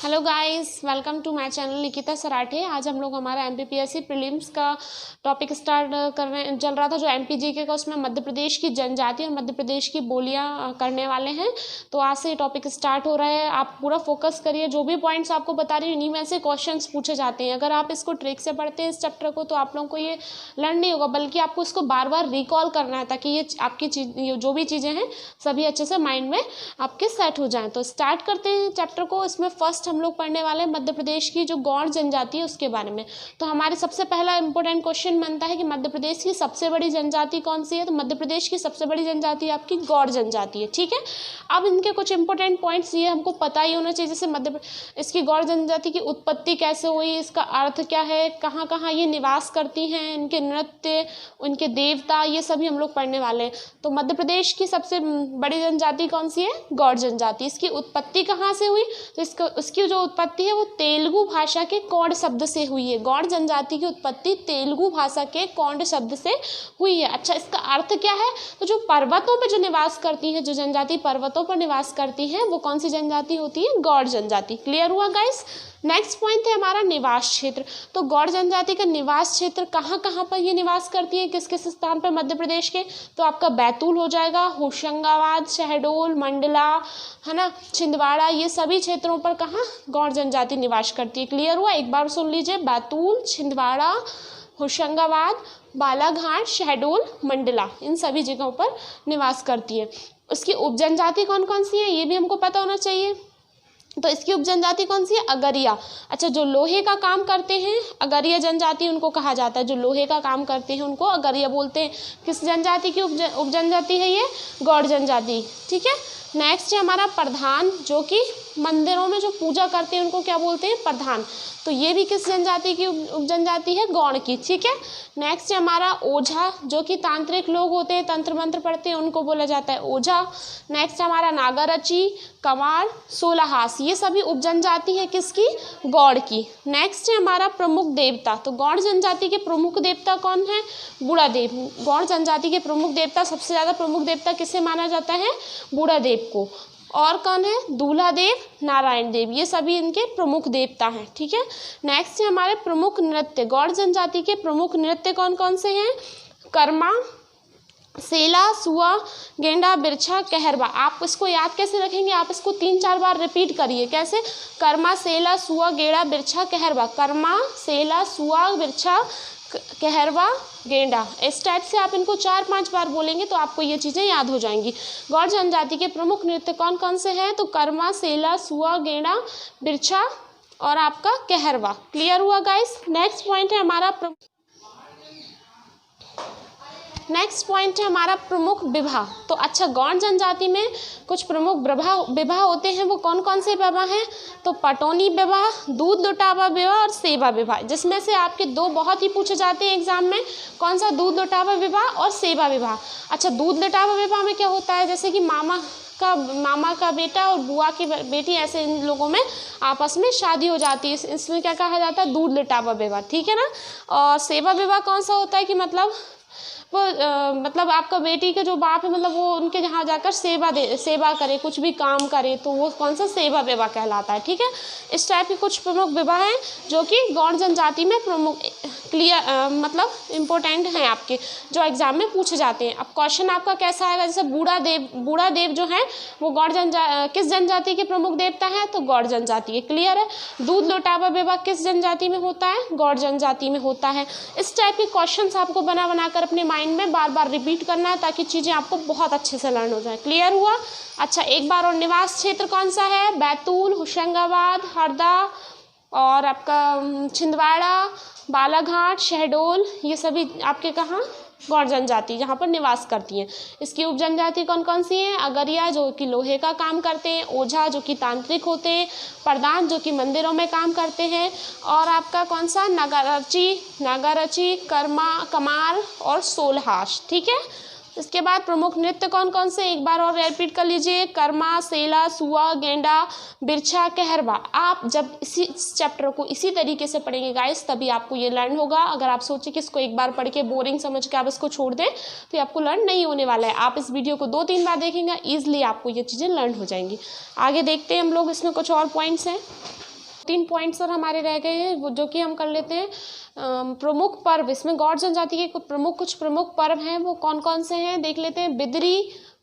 Hello guys, welcome to my channel Nikita Sarathe. आज हम लोग हमारा एमपीपीएससी प्रीलिम्स का टॉपिक स्टार्ट चल रहा था जो एमपीजीके का, उसमें मध्य प्रदेश की जनजाति और मध्य प्रदेश की बोलियां करने वाले हैं। तो आज से टॉपिक स्टार्ट हो रहा है। आप पूरा फोकस करिए, जो भी पॉइंट्स आपको बता रही हूँ इन्हीं में से क्वेश्चंस पूछे जाते हैं। अगर आप इसको ट्रिक से पढ़ते हैं इस चैप्टर को तो आप लोगों को ये लर्न नहीं होगा, बल्कि आपको इसको बार बार रिकॉल करना है ताकि ये आपकी चीज जो भी चीज़ें हैं सभी अच्छे से माइंड में आपके सेट हो जाएँ। तो स्टार्ट करते हैं चैप्टर को। इसमें फर्स्ट हम लोग पढ़ने वाले हैं मध्य प्रदेश की जो गौड़ जनजाति है उसके बारे में। तो हमारे सबसे पहला इंपॉर्टेंट क्वेश्चन बनता है कि मध्य प्रदेश की सबसे बड़ी जनजाति कौन सी है। तो मध्य प्रदेश की सबसे बड़ी जनजाति आपकी गौड़ जनजाति है। ठीक है, अब इनके कुछ इंपॉर्टेंट पॉइंट्स ये हमको पता ही होना चाहिए, जैसे इसकी गौड़ जनजाति की उत्पत्ति कैसे हुई, इसका अर्थ क्या है, कहाँ कहाँ ये निवास करती हैं, इनके नृत्य, उनके देवता, ये सभी हम लोग पढ़ने वाले हैं। तो मध्य प्रदेश की सबसे बड़ी जनजाति कौन सी है? गौड़ जनजाति। इसकी उत्पत्ति कहाँ से हुई? तो उसकी जो उत्पत्ति है वो तेलुगु भाषा के कौंड शब्द से हुई है। गौड़ जनजाति की उत्पत्ति तेलुगु भाषा के कौंड शब्द से हुई है। अच्छा, इसका अर्थ क्या है? तो जो पर्वतों पर जो निवास करती है, जो जनजाति पर्वतों पर निवास करती है, वो कौन सी जनजाति होती है? गौड़ जनजाति। क्लियर हुआ गाइस? नेक्स्ट पॉइंट है हमारा निवास क्षेत्र। तो गौड़ जनजाति का निवास क्षेत्र कहाँ कहाँ पर ये निवास करती है, किस किस स्थान पर मध्य प्रदेश के? तो आपका बैतूल हो जाएगा, होशंगाबाद, शहडोल, मंडला, है ना, छिंदवाड़ा, ये सभी क्षेत्रों पर कहाँ गौड़ जनजाति निवास करती है। क्लियर हुआ? एक बार सुन लीजिए, बैतूल, छिंदवाड़ा, होशंगाबाद, बालाघाट, शहडोल, मंडला, इन सभी जगहों पर निवास करती है। उसकी उपजनजाति कौन कौन सी है ये भी हमको पता होना चाहिए। तो इसकी उपजनजाति कौन सी है? अगरिया। अच्छा, जो लोहे का काम करते हैं अगरिया जनजाति उनको कहा जाता है। जो लोहे का काम करते हैं उनको अगरिया बोलते हैं। किस जनजाति की उपजनजाति है ये? गौड़ जनजाति। ठीक है, नेक्स्ट है हमारा प्रधान, जो कि मंदिरों में जो पूजा करते हैं उनको क्या बोलते हैं? प्रधान। तो ये भी किस जनजाति की उपजनजाति है? गौड़ की। ठीक है, नेक्स्ट है हमारा ओझा, जो कि तांत्रिक लोग होते हैं, तंत्र मंत्र पढ़ते हैं, उनको बोला जाता है ओझा। नेक्स्ट है हमारा नागारची, कमार, सोलहास, ये सभी उपजनजाति है किसकी? गौड़ की। नेक्स्ट है हमारा प्रमुख देवता। तो गौड़ जनजाति के प्रमुख देवता कौन है? बूढ़ादेव। गौड़ जनजाति के प्रमुख देवता, सबसे ज़्यादा प्रमुख देवता किसे माना जाता है? बूढ़ादेव को। और कौन है? दूल्हा देव, नारायण देव, ये सभी इनके प्रमुख देवता हैं। ठीक है, नेक्स्ट है हमारे प्रमुख नृत्य। गौड़ जनजाति के प्रमुख नृत्य कौन कौन से हैं? कर्मा, सेला, सुआ, गेंडा, बिरछा, कहरवा। आप इसको याद कैसे रखेंगे? आप इसको 3-4 बार रिपीट करिए। कैसे? कर्मा, सेला, सुआ, गेंडा, बिरछा, कहरवा। कर्मा, सेला, सुआ, बिरछा, कहरवा, गेंडा। इस टाइप से आप इनको 4-5 बार बोलेंगे तो आपको ये चीज़ें याद हो जाएंगी। गौड़ जनजाति के प्रमुख नृत्य कौन कौन से हैं? तो कर्मा, सेला, सुआ, गेंडा, बिरछा और आपका कहरवा। क्लियर हुआ गाइस? नेक्स्ट पॉइंट है हमारा प्रमुख विवाह। तो अच्छा, गौड़ जनजाति में कुछ प्रमुख विवाह होते हैं, वो कौन कौन से विवाह हैं? तो पटौनी विवाह, दूध लुटावा विवाह और सेवा विवाह। जिसमें से आपके 2 बहुत ही पूछे जाते हैं एग्जाम में। कौन सा? दूध लुटावा विवाह और सेवा विवाह। अच्छा, दूध लुटावा विवाह में क्या होता है? जैसे कि मामा का बेटा और बुआ की बेटी, ऐसे इन लोगों में आपस में शादी हो जाती है, इसमें क्या कहा जाता है? दूध लुटावा विवाह। ठीक है ना। और सेवा विवाह कौन सा होता है कि मतलब वो मतलब आपका बेटी के जो बाप है, मतलब वो उनके यहाँ जाकर सेवा करे, कुछ भी काम करे, तो वो कौन सा? सेवा विवाह कहलाता है। ठीक है, इस टाइप के कुछ प्रमुख विवाह हैं जो कि गौड़ जनजाति में प्रमुख मतलब इम्पोर्टेंट हैं आपके, जो एग्जाम में पूछे जाते हैं। अब क्वेश्चन आपका कैसा आएगा? जैसे बूढ़ा देव जो है वो किस जनजाति के प्रमुख देवता है? तो गौड़ जनजाति है। क्लियर है? दूध लुटावा विवाह किस जनजाति में होता है? गौड़ जनजाति में होता है। इस टाइप के क्वेश्चन आपको बना कर अपने माइंड में बार बार रिपीट करना है ताकि चीज़ें आपको बहुत अच्छे से लर्न हो जाए। क्लियर हुआ? अच्छा, एक बार और, निवास क्षेत्र कौन सा है? बैतूल, होशंगाबाद, हरदा और आपका छिंदवाड़ा, बालाघाट, शहडोल, ये सभी आपके कहाँ? गौड़ जनजाति जहाँ पर निवास करती हैं। इसकी उपजनजाति कौन कौन सी हैं? अगरिया, जो कि लोहे का काम करते हैं, ओझा, जो कि तांत्रिक होते हैं, प्रधान, जो कि मंदिरों में काम करते हैं, और आपका कौन सा? नागारची, कमार और सोलहास। ठीक है, इसके बाद प्रमुख नृत्य कौन कौन से? एक बार और रिपीट कर लीजिए। कर्मा, सेला, सुआ, गेंडा, बिरछा, कहरवा। आप जब इसी चैप्टर को इसी तरीके से पढ़ेंगे गाइस तभी आपको ये लर्न होगा। अगर आप सोचें कि इसको एक बार पढ़ के बोरिंग समझ के आप इसको छोड़ दें तो ये आपको लर्न नहीं होने वाला है। आप इस वीडियो को 2-3 बार देखेंगे ईजिली आपको ये चीज़ें लर्न हो जाएंगी। आगे देखते हैं हम लोग, इसमें कुछ और पॉइंट्स हैं। 3 पॉइंट्स और हमारे रह गए हैं वो जो कि हम कर लेते हैं। प्रमुख पर्व, इसमें गौड़ जनजाति के कुछ प्रमुख पर्व हैं, वो कौन कौन से हैं देख लेते हैं। बिदरी,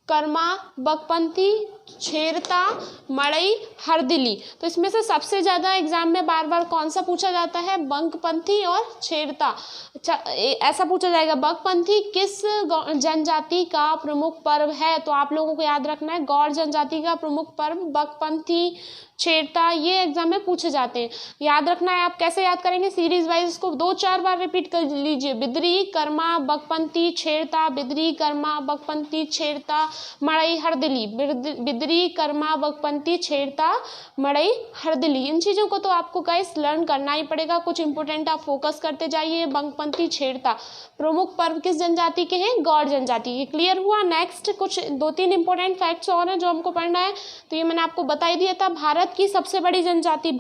कर्मा, बकपंथी, छेरता, मड़ई, हरदिली। तो इसमें से सबसे ज़्यादा एग्जाम में बार बार कौन सा पूछा जाता है, बकपंथी और छेरता। अच्छा, ऐसा पूछा जाएगा बकपंथी किस जनजाति का प्रमुख पर्व है, तो आप लोगों को याद रखना है गौड़ जनजाति का प्रमुख पर्व बकपंथी, छेरता, ये एग्जाम में पूछे जाते हैं। याद रखना है। आप कैसे याद करेंगे, सीरीज वाइज इसको 2-4 बार रिपीट कर लीजिए। बिदरी, कर्मा, बकपंथी, छेरता, बिदरी, कर्मा, बकपंथी, छेरता, मड़ई, हरदिली। बिदरी, कर्मा, बकपंथी, छेरता, मड़ई, हरदिली। इन चीज़ों को तो आपको गाइस लर्न करना ही पड़ेगा। कुछ इंपॉर्टेंट आप फोकस करते जाइए। बकपंथी, छेरता प्रमुख पर्व किस जनजाति के हैं, गौड़ जनजाति के। क्लियर हुआ। नेक्स्ट कुछ 2-3 इंपॉर्टेंट फैक्ट्स और हैं जो हमको पढ़ना है। तो ये मैंने आपको बता ही दिया था। भारत की सबसे बड़ी जनजाति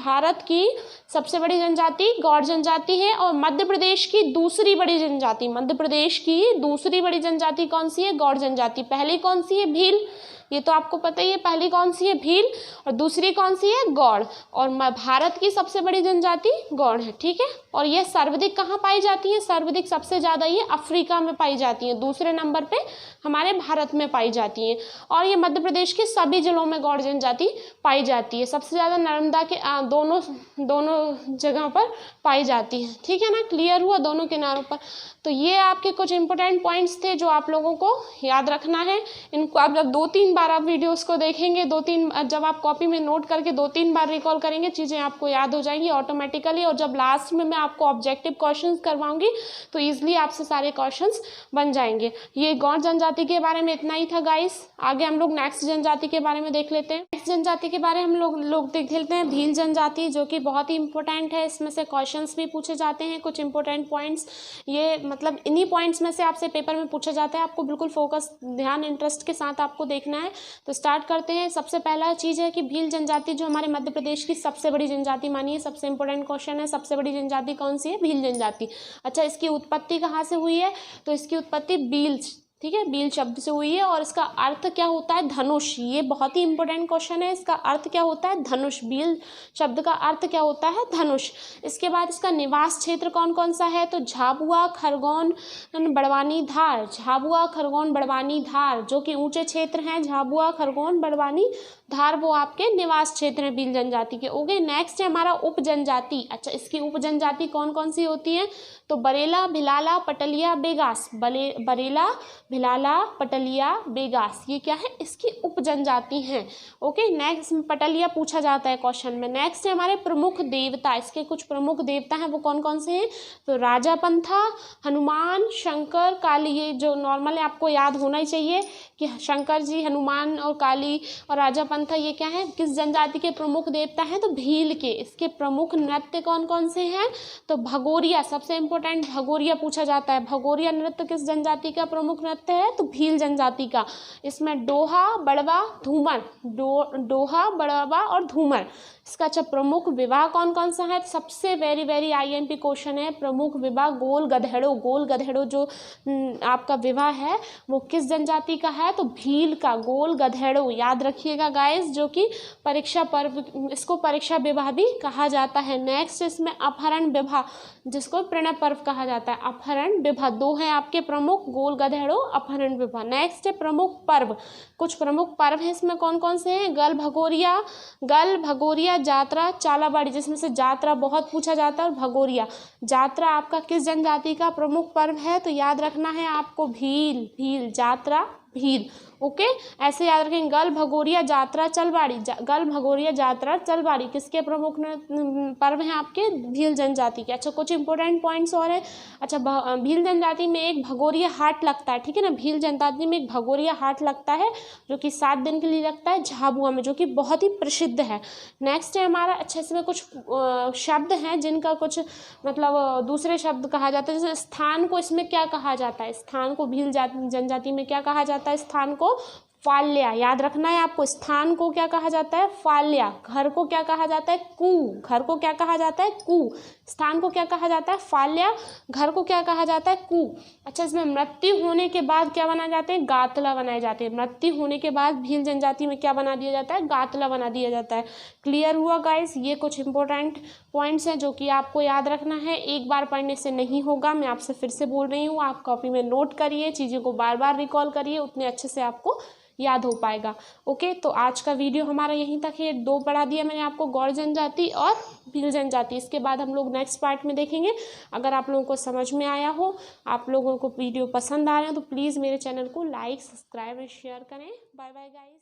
गौड़ जनजाति है। और मध्य प्रदेश की दूसरी बड़ी जनजाति कौन सी है, गौड़ जनजाति। पहली कौन सी है, भील, ये तो आपको पता ही है। पहली कौन सी है, भील, और दूसरी कौन सी है, गौड़। और भारत की सबसे बड़ी जनजाति गौड़ है, ठीक है। और ये सर्वाधिक कहाँ पाई जाती है, सर्वाधिक सबसे ज़्यादा ये अफ्रीका में पाई जाती है। दूसरे नंबर पे हमारे भारत में पाई जाती है। और ये मध्य प्रदेश के सभी जिलों में गौड़ जनजाति पाई जाती है। सबसे ज़्यादा नर्मदा के दोनों जगहों पर पाई जाती है, ठीक है ना। क्लियर हुआ, दोनों किनारों पर। तो ये आपके कुछ इंपॉर्टेंट पॉइंट्स थे जो आप लोगों को याद रखना है। इनको आप जब 2-3 बार आप वीडियोस को देखेंगे, जब आप कॉपी में नोट करके 2-3 बार रिकॉल करेंगे, चीज़ें आपको याद हो जाएंगी ऑटोमेटिकली। और जब लास्ट में मैं आपको ऑब्जेक्टिव क्वेश्चंस करवाऊंगी तो ईजिली आपसे सारे क्वेश्चंस बन जाएंगे। ये गौड़ जनजाति के बारे में इतना ही था गाइस। आगे हम लोग नेक्स्ट जनजाति के बारे में देख लेते हैं। नेक्स्ट जनजाति के बारे में हम लोग देख लेते हैं भील जनजाति, जो कि बहुत ही इंपॉर्टेंट है। इसमें से क्वेश्चंस भी पूछे जाते हैं, कुछ इंपॉर्टेंट पॉइंट्स। ये मतलब इन्हीं पॉइंट्स में से आपसे पेपर में पूछा जाता है। आपको बिल्कुल फोकस, ध्यान, इंटरेस्ट के साथ आपको देखना है। तो स्टार्ट करते हैं। सबसे पहला चीज़ है कि भील जनजाति जो हमारे मध्य प्रदेश की सबसे बड़ी जनजाति मानी है। सबसे इंपॉर्टेंट क्वेश्चन है, सबसे बड़ी जनजाति कौन सी है, भील जनजाति। अच्छा, इसकी उत्पत्ति कहाँ से हुई है, तो इसकी उत्पत्ति भील, ठीक है, भील शब्द से हुई है। और इसका अर्थ क्या होता है, धनुष। ये बहुत ही इंपॉर्टेंट क्वेश्चन है। इसका अर्थ क्या होता है, धनुष। भील शब्द का अर्थ क्या होता है, धनुष। इसके बाद इसका निवास क्षेत्र कौन कौन सा है, तो झाबुआ, खरगोन, बड़वानी, धार। झाबुआ, खरगोन, बड़वानी, धार जो कि ऊंचे क्षेत्र हैं। झाबुआ, खरगोन, बड़वानी, धार वो आपके निवास क्षेत्र हैं भील जनजाति के। ओके, नेक्स्ट है हमारा उप जनजाति। अच्छा, इसकी उप जनजाति कौन कौन सी होती है, तो बरेला, भिलाला, पटलिया, बेगास। बरेला, भिलाला, पटलिया, बेगास, ये क्या है, इसकी उप जनजाति हैं। ओके, नेक्स्ट पटलिया पूछा जाता है क्वेश्चन में। नेक्स्ट है हमारे प्रमुख देवता। इसके कुछ प्रमुख देवता हैं, वो कौन कौन से हैं, तो राजापंथा, हनुमान, शंकर, काली। ये जो नॉर्मल है आपको याद होना ही चाहिए कि शंकर जी, हनुमान और काली और राजापंथा ये क्या है, किस जनजाति के प्रमुख देवता हैं, तो भील के। इसके प्रमुख नृत्य कौन कौन से हैं, तो भगोरिया, सबसे इंपॉर्टेंट भगोरिया पूछा जाता है। भगोरिया नृत्य किस जनजाति का प्रमुख नृत्य है, तो भील जनजाति का। इसमें डोहा, बड़वा, धूमर, डोहा, बड़वा और धूमर। इसका अच्छा प्रमुख विवाह कौन कौन सा है, सबसे वेरी वेरी आईएमपी क्वेश्चन है। प्रमुख विवाह गोल गधेड़ो। गोल गधेड़ो जो आपका विवाह है वो किस जनजाति का है, तो भील का। गोल गधेड़ो याद रखिएगा गाइस, जो कि परीक्षा पर्व, इसको परीक्षा विवाह भी कहा जाता है। नेक्स्ट इसमें अपहरण विवाह, जिसको प्रणय पर्व कहा जाता है। अपहरण विवाह, दो हैं आपके प्रमुख, गोल गधेड़ो, अपहरण विवाह। नेक्स्ट है प्रमुख पर्व। कुछ प्रमुख पर्व हैं, इसमें कौन कौन से हैं, गल भगोरिया, जात्रा, चालाबाड़ी, जिसमें से जात्रा बहुत पूछा जाता है और भगोरिया। जात्रा आपका किस जनजाति का प्रमुख पर्व है, तो याद रखना है आपको भील, जात्रा, भील। ओके, ऐसे याद रखेंगे। गल भगोरिया, जात्रा, चलबाड़ी। गल भगोरिया, जात्रा, चलबाड़ी किसके प्रमुख पर्व हैं, आपके भील जनजाति के। अच्छा, कुछ इंपॉर्टेंट पॉइंट्स और हैं। अच्छा, भील जनजाति में एक भगोरिया हाट लगता है, ठीक है ना। भील जनजाति में एक भगोरिया हाट लगता है जो कि 7 दिन के लिए लगता है झाबुआ में, जो कि बहुत ही प्रसिद्ध है। नेक्स्ट है हमारा, अच्छा इसमें कुछ शब्द हैं जिनका कुछ मतलब दूसरे शब्द कहा जाता है। जैसे स्थान को इसमें क्या कहा जाता है, स्थान को भील जनजाति में क्या कहा जाता है, स्थान को फाल्या, याद रखना है आपको। स्थान को क्या कहा जाता है? फाल्या। घर को क्या कहा जाता है? कू। घर को क्या कहा जाता है? कू। स्थान को क्या कहा जाता है? फाल्या। घर को क्या कहा जाता है? कू। अच्छा, इसमें मृत्यु होने के बाद क्या बनाए जाते हैं? गातला बनाए जाते हैं। मृत्यु होने के बाद भील जनजाति में क्या बना दिया जाता है? गातला बना दिया जाता है। क्लियर हुआ गाइस? ये कुछ इंपॉर्टेंट पॉइंट्स हैं जो कि आपको याद रखना है। एक बार पढ़ने से नहीं होगा, मैं आपसे फिर से बोल रही हूँ। आप कॉपी में नोट करिए, चीज़ों को बार बार रिकॉल करिए, उतने अच्छे से आपको याद हो पाएगा। ओके, तो आज का वीडियो हमारा यहीं तक है। 2 पढ़ा दिया मैंने आपको, गौड़ जनजाति और भील जनजाति। इसके बाद हम लोग नेक्स्ट पार्ट में देखेंगे। अगर आप लोगों को समझ में आया हो, आप लोगों को वीडियो पसंद आ रहे हो, तो प्लीज़ मेरे चैनल को लाइक, सब्सक्राइब एंड शेयर करें। Bye bye guys.